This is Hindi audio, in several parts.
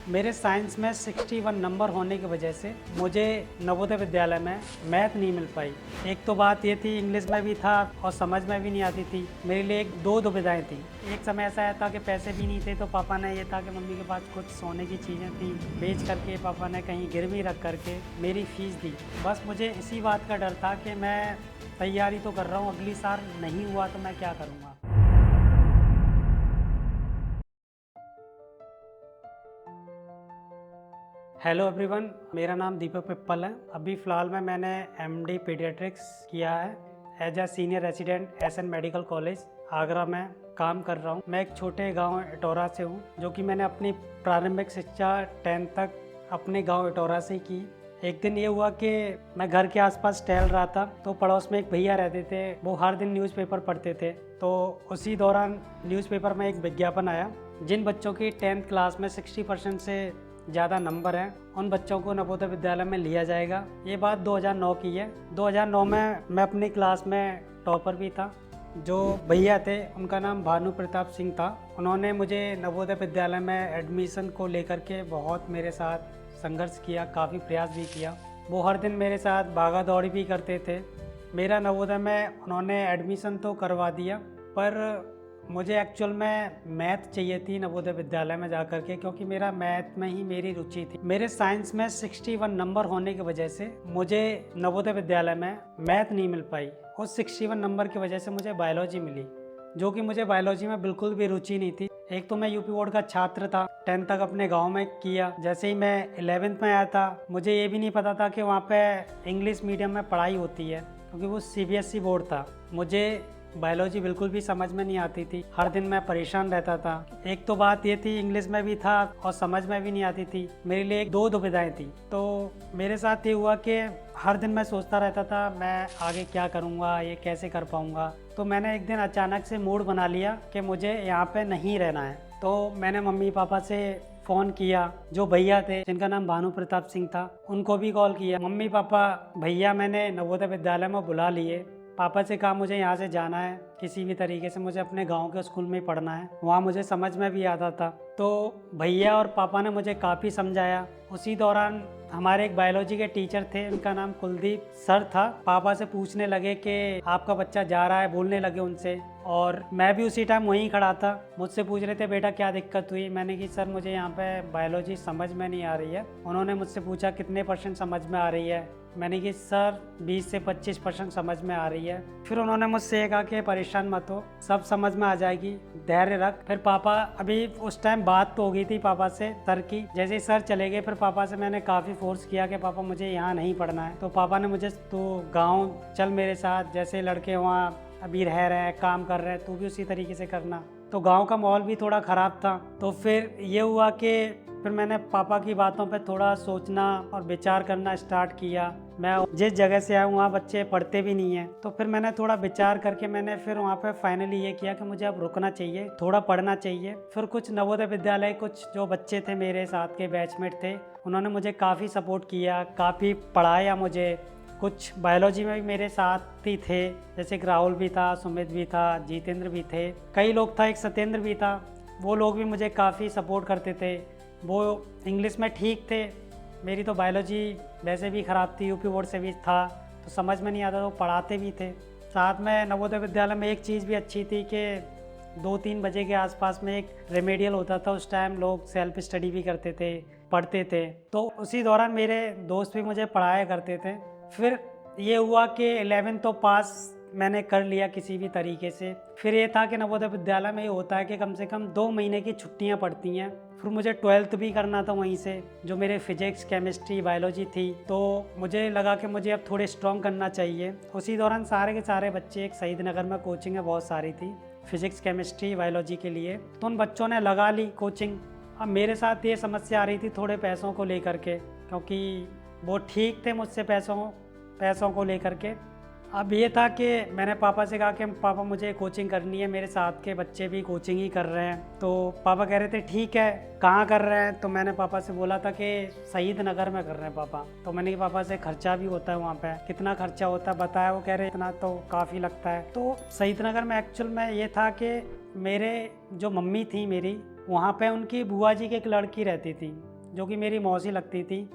मेरे साइंस में 61 नंबर होने की वजह से मुझे नवोदय विद्यालय में मैथ नहीं मिल पाई। एक तो बात ये थी, इंग्लिश में भी था और समझ में भी नहीं आती थी। मेरे लिए एक दो दुविधाएं थी। एक समय ऐसा आया था कि पैसे भी नहीं थे, तो पापा ने ये था कि मम्मी के पास कुछ सोने की चीज़ें थी, बेच करके पापा ने कहीं गिरवी रख करके मेरी फ़ीस दी। बस मुझे इसी बात का डर था कि मैं तैयारी तो कर रहा हूँ, अगली साल नहीं हुआ तो मैं क्या करूँगा। हेलो एवरीवन, मेरा नाम दीपक पिप्पल है। अभी फ़िलहाल में मैंने एमडी पीडियाट्रिक्स किया है as a senior resident SN medical college Agra में काम कर रहा हूँ। मैं एक छोटे गांव इटौरा से हूँ, जो कि मैंने अपनी प्रारंभिक शिक्षा 10th तक अपने गांव इटौरा से की। एक दिन ये हुआ कि मैं घर के आसपास टहल रहा था, तो पड़ोस में एक भैया रहते थे। वो हर दिन न्यूज़पेपर पढ़ते थे, तो उसी दौरान न्यूज़पेपर में एक विज्ञापन आया, जिन बच्चों की 10th क्लास में 60% से ज़्यादा नंबर हैं उन बच्चों को नवोदय विद्यालय में लिया जाएगा। ये बात 2009 की है। 2009 में मैं अपनी क्लास में टॉपर भी था। जो भैया थे उनका नाम भानु प्रताप सिंह था। उन्होंने मुझे नवोदय विद्यालय में एडमिशन को लेकर के बहुत मेरे साथ संघर्ष किया, काफ़ी प्रयास भी किया। वो हर दिन मेरे साथ भागा दौड़ी भी करते थे। मेरा नवोदय में उन्होंने एडमिशन तो करवा दिया, पर मुझे एक्चुअल में मैथ चाहिए थी नवोदय विद्यालय में जाकर के, क्योंकि मेरा मैथ में ही मेरी रुचि थी। मेरे साइंस में 61 नंबर होने की वजह से मुझे नवोदय विद्यालय में मैथ नहीं मिल पाई। उस 61 नंबर की वजह से मुझे बायोलॉजी मिली, जो कि मुझे बायोलॉजी में बिल्कुल भी रुचि नहीं थी। एक तो मैं यूपी बोर्ड का छात्र था, 10th तक अपने गांव में किया। जैसे ही मैं 11th में आया था, मुझे ये भी नहीं पता था कि वहाँ पे इंग्लिश मीडियम में पढ़ाई होती है, क्योंकि वो सीबीएसई बोर्ड था। मुझे बायोलॉजी बिल्कुल भी समझ में नहीं आती थी, हर दिन मैं परेशान रहता था। एक तो बात ये थी, इंग्लिश में भी था और समझ में भी नहीं आती थी। मेरे लिए एक दो दुविधाएं थी। तो मेरे साथ ये हुआ कि हर दिन मैं सोचता रहता था मैं आगे क्या करूँगा, ये कैसे कर पाऊँगा। तो मैंने एक दिन अचानक से मूड बना लिया कि मुझे यहाँ पे नहीं रहना है। तो मैंने मम्मी पापा से फ़ोन किया, जो भैया थे जिनका नाम भानु प्रताप सिंह था, उनको भी कॉल किया। मम्मी पापा भैया मैंने नवोदय विद्यालय में बुला लिए। पापा से कहा मुझे यहाँ से जाना है, किसी भी तरीके से मुझे अपने गांव के स्कूल में पढ़ना है, वहाँ मुझे समझ में भी आता था। तो भैया और पापा ने मुझे काफ़ी समझाया। उसी दौरान हमारे एक बायोलॉजी के टीचर थे, उनका नाम कुलदीप सर था। पापा से पूछने लगे कि आपका बच्चा जा रहा है, बोलने लगे उनसे। और मैं भी उसी टाइम वहीं खड़ा था। मुझसे पूछ रहे थे बेटा क्या दिक्कत हुई। मैंने कि सर मुझे यहाँ पे बायोलॉजी समझ में नहीं आ रही है। उन्होंने मुझसे पूछा कितने % समझ में आ रही है। मैंने कि सर 20 से 25% समझ में आ रही है। फिर उन्होंने मुझसे कहा कि परेशान मत हो, सब समझ में आ जाएगी, धैर्य रख। फिर पापा, अभी उस टाइम बात तो हो गई थी पापा से सर की। जैसे ही सर चले गए, फिर पापा से मैंने काफ़ी फोर्स किया कि पापा मुझे यहाँ नहीं पढ़ना है। तो पापा ने मुझे, तो गाँव चल मेरे साथ, जैसे लड़के वहाँ अभी रह रहे हैं, काम कर रहे हैं, तू भी उसी तरीके से करना। तो गांव का माहौल भी थोड़ा ख़राब था। तो फिर ये हुआ कि फिर मैंने पापा की बातों पे थोड़ा सोचना और विचार करना स्टार्ट किया। मैं जिस जगह से आया हूँ वहाँ बच्चे पढ़ते भी नहीं हैं। तो फिर मैंने थोड़ा विचार करके मैंने फिर वहाँ पे फाइनली ये किया कि मुझे अब रुकना चाहिए, थोड़ा पढ़ना चाहिए। फिर कुछ नवोदय विद्यालय, कुछ जो बच्चे थे मेरे साथ के बैचमेट थे, उन्होंने मुझे काफ़ी सपोर्ट किया, काफ़ी पढ़ाया मुझे। कुछ बायोलॉजी में भी मेरे साथ ही थे, जैसे एक राहुल भी था, सुमित भी था, जितेंद्र भी थे, कई लोग था, एक सत्येंद्र भी था। वो लोग भी मुझे काफ़ी सपोर्ट करते थे। वो इंग्लिश में ठीक थे, मेरी तो बायोलॉजी वैसे भी ख़राब थी, यूपी बोर्ड से भी था, तो समझ में नहीं आता, तो पढ़ाते भी थे। साथ में नवोदय विद्यालय में एक चीज़ भी अच्छी थी कि 2-3 बजे के आसपास में एक रेमेडियल होता था। उस टाइम लोग सेल्फ स्टडी भी करते थे, पढ़ते थे। तो उसी दौरान मेरे दोस्त भी मुझे पढ़ाया करते थे। फिर ये हुआ कि 11th तो पास मैंने कर लिया किसी भी तरीके से। फिर ये था कि नवोदय विद्यालय में ये होता है कि कम से कम 2 महीने की छुट्टियां पड़ती हैं। फिर मुझे 12th भी करना था वहीं से, जो मेरे फिजिक्स, केमिस्ट्री, बायोलॉजी थी। तो मुझे लगा कि मुझे अब थोड़े स्ट्रॉन्ग करना चाहिए। उसी दौरान सारे के सारे बच्चे, एक शहीद नगर में कोचिंग है बहुत सारी थी फिजिक्स, केमिस्ट्री, बायोलॉजी के लिए, तो उन बच्चों ने लगा ली कोचिंग। अब मेरे साथ ये समस्या आ रही थी थोड़े पैसों को लेकर के, क्योंकि वो ठीक थे मुझसे पैसों को लेकर के। अब ये था कि मैंने पापा से कहा कि पापा मुझे कोचिंग करनी है, मेरे साथ के बच्चे भी कोचिंग ही कर रहे हैं। तो पापा कह रहे थे ठीक है, कहाँ कर रहे हैं। तो मैंने पापा से बोला था कि शहीद नगर में कर रहे हैं पापा। तो मैंने पापा से खर्चा भी होता है वहाँ पे, कितना खर्चा होता है बताया। वो कह रहे इतना तो काफ़ी लगता है। तो शहीद नगर में एक्चुअल में ये था कि मेरे जो मम्मी थी मेरी, वहाँ पे उनकी बुआ जी की एक लड़की रहती थी। जो कि मेरी मौसी लगती थी।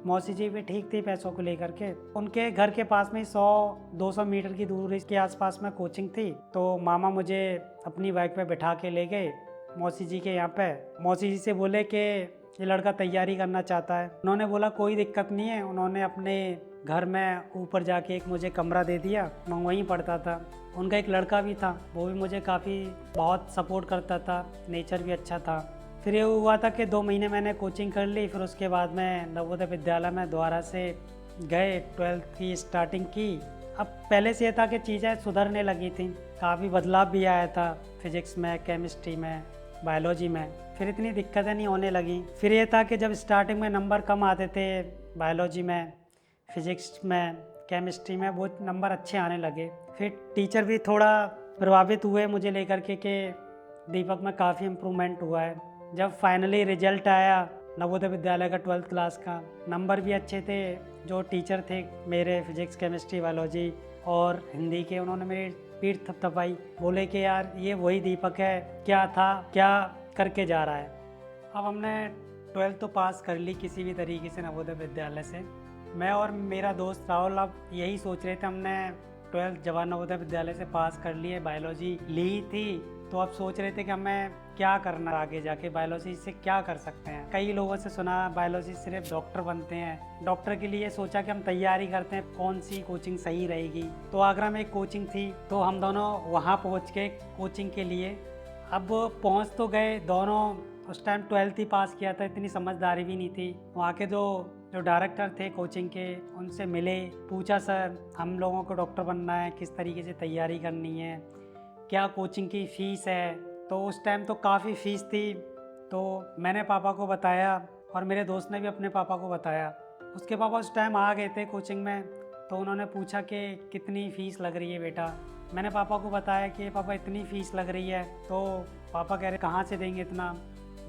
मौसी जी भी ठीक थी पैसों को लेकर के। उनके घर के पास में 100-200 मीटर की दूरी के आसपास में कोचिंग थी। तो मामा मुझे अपनी बाइक पे बिठा के ले गए मौसी जी के यहाँ पे। मौसी जी से बोले कि ये लड़का तैयारी करना चाहता है। उन्होंने बोला कोई दिक्कत नहीं है। उन्होंने अपने घर में ऊपर जाके एक मुझे कमरा दे दिया, मैं वहीं पढ़ता था। उनका एक लड़का भी था, वो भी मुझे बहुत सपोर्ट करता था, नेचर भी अच्छा था। फिर ये हुआ था कि 2 महीने मैंने कोचिंग कर ली। फिर उसके बाद मैं नवोदय विद्यालय में दोबारा से गए, 12th की स्टार्टिंग की। अब पहले से ये था कि चीज़ें सुधरने लगी थी, काफ़ी बदलाव भी आया था फिज़िक्स में, केमिस्ट्री में, बायोलॉजी में। फिर इतनी दिक्कतें नहीं होने लगी। फिर ये था कि जब स्टार्टिंग में नंबर कम आते थे बायोलॉजी में, फिज़िक्स में, केमिस्ट्री में, वो नंबर अच्छे आने लगे। फिर टीचर भी थोड़ा प्रभावित हुए मुझे लेकर के कि दीपक में काफ़ी इम्प्रूवमेंट हुआ है। जब फाइनली रिजल्ट आया नवोदय विद्यालय का 12th क्लास का, नंबर भी अच्छे थे। जो टीचर थे मेरे फिज़िक्स, केमिस्ट्री, बायोलॉजी और हिंदी के, उन्होंने मेरी पीठ थपथपाई, बोले कि यार ये वही दीपक है, क्या था, क्या करके जा रहा है। अब हमने 12th तो पास कर ली किसी भी तरीके से नवोदय विद्यालय से। मैं और मेरा दोस्त राहुल अब यही सोच रहे थे, हमने 12th जवाहर नवोदय विद्यालय से पास कर लिए, बायोलॉजी ली थी, तो अब सोच रहे थे कि हमें क्या करना आगे जाके, बायोलॉजी से क्या कर सकते हैं। कई लोगों से सुना बायोलॉजी सिर्फ डॉक्टर बनते हैं। डॉक्टर के लिए सोचा कि हम तैयारी करते हैं, कौन सी कोचिंग सही रहेगी। तो आगरा में एक कोचिंग थी, तो हम दोनों वहाँ पहुँच गए कोचिंग के लिए। अब पहुँच तो गए दोनों, उस टाइम 12th ही पास किया था, इतनी समझदारी भी नहीं थी। वहाँ के जो डायरेक्टर थे कोचिंग के, उनसे मिले, पूछा सर हम लोगों को डॉक्टर बनना है, किस तरीके से तैयारी करनी है, क्या कोचिंग की फ़ीस है। तो उस टाइम तो काफ़ी फ़ीस थी। तो मैंने पापा को बताया और मेरे दोस्त ने भी अपने पापा को बताया। उसके पापा उस टाइम आ गए थे कोचिंग में, तो उन्होंने पूछा कि कितनी फ़ीस लग रही है बेटा। मैंने पापा को बताया कि पापा इतनी फ़ीस लग रही है। तो पापा कह रहे कहाँ से देंगे इतना।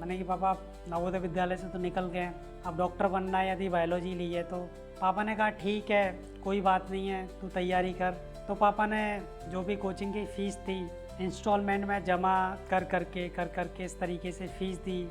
मैंने कि पापा नवोदय विद्यालय से तो निकल गए, अब डॉक्टर बनना है, यदि बायोलॉजी ली है तो। पापा ने कहा ठीक है, कोई बात नहीं है, तू तैयारी कर। तो पापा ने जो भी कोचिंग की फ़ीस थी इंस्टॉलमेंट में जमा कर करके इस तरीके से फ़ीस दी।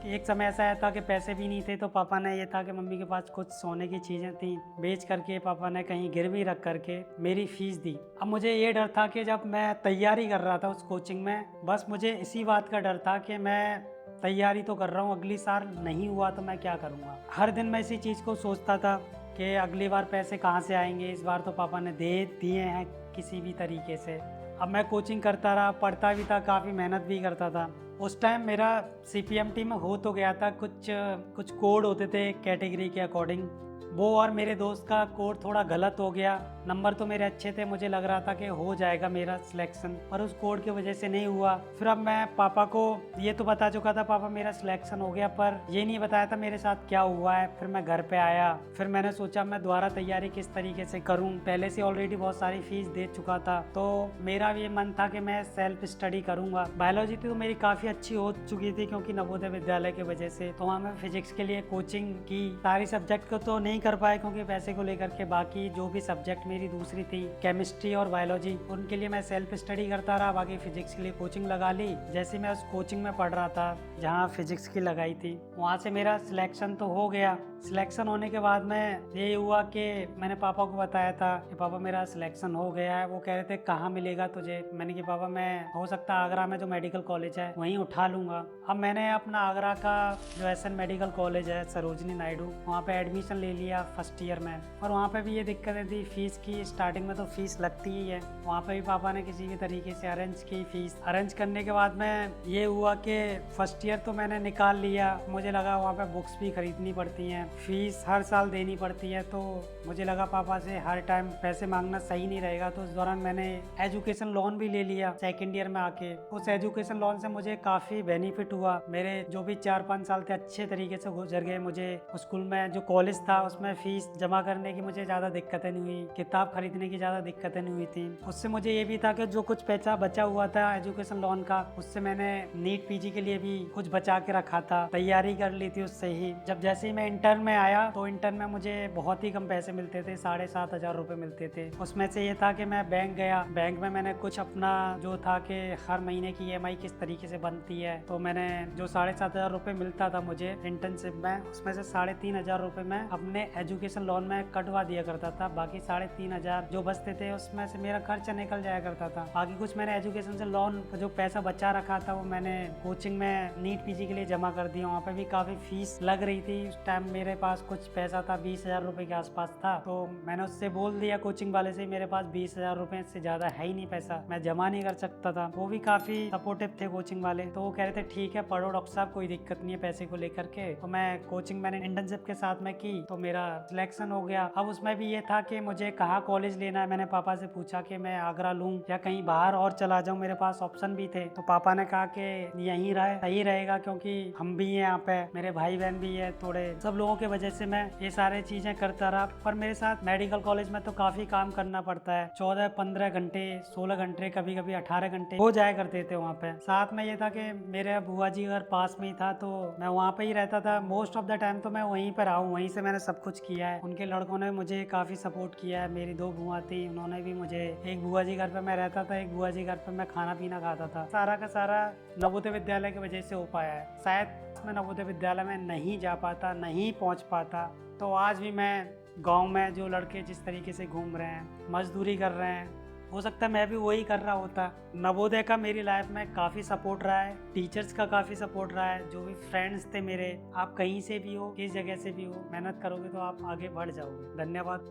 एक समय ऐसा आया था कि पैसे भी नहीं थे, तो पापा ने, ये था कि मम्मी के पास कुछ सोने की चीज़ें थी, बेच करके पापा ने कहीं गिरवी रख करके मेरी फ़ीस दी। अब मुझे ये डर था कि जब मैं तैयारी कर रहा था उस कोचिंग में, बस मुझे इसी बात का डर था कि मैं तैयारी तो कर रहा हूँ, अगली साल नहीं हुआ तो मैं क्या करूँगा। हर दिन मैं इसी चीज़ को सोचता था कि अगली बार पैसे कहाँ से आएंगे। इस बार तो पापा ने दे दिए हैं किसी भी तरीके से। अब मैं कोचिंग करता रहा, पढ़ता भी था, काफ़ी मेहनत भी करता था। उस टाइम मेरा CPMT में हो तो गया था, कुछ कोड होते थे कैटेगरी के अकॉर्डिंग, वो और मेरे दोस्त का कोड थोड़ा गलत हो गया। नंबर तो मेरे अच्छे थे, मुझे लग रहा था कि हो जाएगा मेरा सिलेक्शन, पर उस कोड की वजह से नहीं हुआ। फिर अब मैं पापा को ये तो बता चुका था पापा मेरा सिलेक्शन हो गया, पर ये नहीं बताया था मेरे साथ क्या हुआ है। फिर मैं घर पे आया, फिर मैंने सोचा मैं दोबारा तैयारी किस तरीके से करूँ। पहले से ऑलरेडी बहुत सारी फीस दे चुका था, तो मेरा ये मन था कि मैं सेल्फ स्टडी करूँगा। बायोलॉजी थी तो मेरी काफ़ी अच्छी हो चुकी थी, क्योंकि नवोदय विद्यालय की वजह से। तो वहाँ मैं फिजिक्स के लिए कोचिंग की, सारी सब्जेक्ट को तो नहीं कर पाए क्योंकि पैसे को लेकर के। बाकी जो भी सब्जेक्ट मेरी दूसरी थी, केमिस्ट्री और बायोलॉजी, उनके लिए मैं सेल्फ स्टडी करता रहा। बाकी फिजिक्स के लिए कोचिंग लगा ली। जैसे मैं उस कोचिंग में पढ़ रहा था जहाँ फिजिक्स की लगाई थी, वहाँ से मेरा सिलेक्शन तो हो गया। सिलेक्शन होने के बाद में ये हुआ कि मैंने पापा को बताया था कि पापा मेरा सिलेक्शन हो गया है। वो कह रहे थे कहाँ मिलेगा तुझे। मैंने कि पापा मैं हो सकता है आगरा में जो मेडिकल कॉलेज है वहीं उठा लूँगा। अब मैंने अपना आगरा का जो SN मेडिकल कॉलेज है, सरोजनी नायडू, वहाँ पे एडमिशन ले लिया फर्स्ट ईयर में। और वहाँ पे भी ये दिक्कतें थी फीस की। स्टार्टिंग में तो फीस लगती ही है, वहाँ पे भी पापा ने किसी भी तरीके से अरेंज की फीस। अरेंज करने के बाद में ये हुआ कि फर्स्ट ईयर तो मैंने निकाल लिया। मुझे लगा वहाँ पे बुक्स भी खरीदनी पड़ती हैं, फीस हर साल देनी पड़ती है, तो मुझे लगा पापा से हर टाइम पैसे मांगना सही नहीं रहेगा। तो उस दौरान मैंने एजुकेशन लोन भी ले लिया सेकेंड ईयर में आके। उस एजुकेशन लोन से मुझे काफ़ी बेनिफिट हुआ। मेरे जो भी 4-5 साल थे अच्छे तरीके से गुजर गए। मुझे स्कूल में जो कॉलेज था उसमें फ़ीस जमा करने की मुझे ज़्यादा दिक्कतें नहीं हुई, किताब खरीदने की ज़्यादा दिक्कतें नहीं हुई थी। उससे मुझे ये भी था कि जो कुछ पैसा बचा हुआ था एजुकेशन लोन का, उससे मैंने नीट PG के लिए भी कुछ बचा के रखा था, तैयारी कर ली थी उससे ही। जब जैसे ही मैं इंटर में आया तो इंटर में मुझे बहुत ही कम पैसे मिलते थे, 7,500 रुपये मिलते थे। उसमें से ये था कि मैं बैंक गया, बैंक में मैंने कुछ अपना जो था कि हर महीने की EMI किस तरीके से बनती है, तो मैंने मैं जो 7,500 रुपये मिलता था मुझे इंटर्नशिप में, उसमें से 3,500 रुपये मैं अपने एजुकेशन लोन में कटवा दिया करता था। बाकी 3,500 जो बचते थे उसमें से मेरा खर्चा निकल जाया करता था। बाकी कुछ मैंने एजुकेशन से लोन जो पैसा बचा रखा था वो मैंने कोचिंग में नीट पीजी के लिए जमा कर दिया। वहाँ पे भी काफ़ी फीस लग रही थी। उस टाइम मेरे पास कुछ पैसा था, 20,000 रुपये के आसपास था। तो मैंने उससे बोल दिया कोचिंग वाले से, मेरे पास 20,000 रुपये से ज़्यादा है ही नहीं पैसा, मैं जमा नहीं कर सकता था। वो भी काफ़ी सपोर्टिव थे कोचिंग वाले, तो वो कह रहे थे ठीक है पढ़ो डॉक्टर साहब, कोई दिक्कत नहीं है पैसे को लेकर के। तो मैं कोचिंग मैंने इंटर्नशिप के साथ में की तो मेरा सिलेक्शन हो गया। अब उसमें भी ये था कि मुझे कहाँ कॉलेज लेना है। मैंने पापा से पूछा कि मैं आगरा लूँ या कहीं बाहर और चला जाऊँ, मेरे पास ऑप्शन भी थे। तो पापा ने कहा कि यहीं रहे सही रहेगा, क्योंकि हम भी हैं यहाँ पे, मेरे भाई बहन भी है, थोड़े सब लोगों की वजह से मैं ये सारे चीजें करता रहा। पर मेरे साथ मेडिकल कॉलेज में तो काफी काम करना पड़ता है, 14-15 घंटे 16 घंटे कभी कभी 18 घंटे हो जाया करते थे वहाँ पे। साथ में ये था कि मेरे बुआ जी घर पास में ही था तो मैं वहाँ पे ही रहता था। मोस्ट ऑफ द टाइम तो मैं वहीं पर रहा हूँ, वहीं से मैंने सब कुछ किया है। उनके लड़कों ने मुझे काफी सपोर्ट किया है। मेरी 2 बुआ थी, उन्होंने भी मुझे, एक बुआ जी घर पे मैं रहता था, एक बुआ जी घर पे मैं खाना पीना खाता था। सारा का सारा नवोदय विद्यालय की वजह से हो पाया है। शायद मैं नवोदय विद्यालय में नहीं जा पाता, नहीं पहुंच पाता, तो आज भी मैं गांव में जो लड़के जिस तरीके से घूम रहे हैं, मजदूरी कर रहे हैं, हो सकता है मैं भी वही कर रहा होता। नवोदय का मेरी लाइफ में काफ़ी सपोर्ट रहा है, टीचर्स का काफ़ी सपोर्ट रहा है, जो भी फ्रेंड्स थे मेरे। आप कहीं से भी हो, किस जगह से भी हो, मेहनत करोगे तो आप आगे बढ़ जाओगे। धन्यवाद।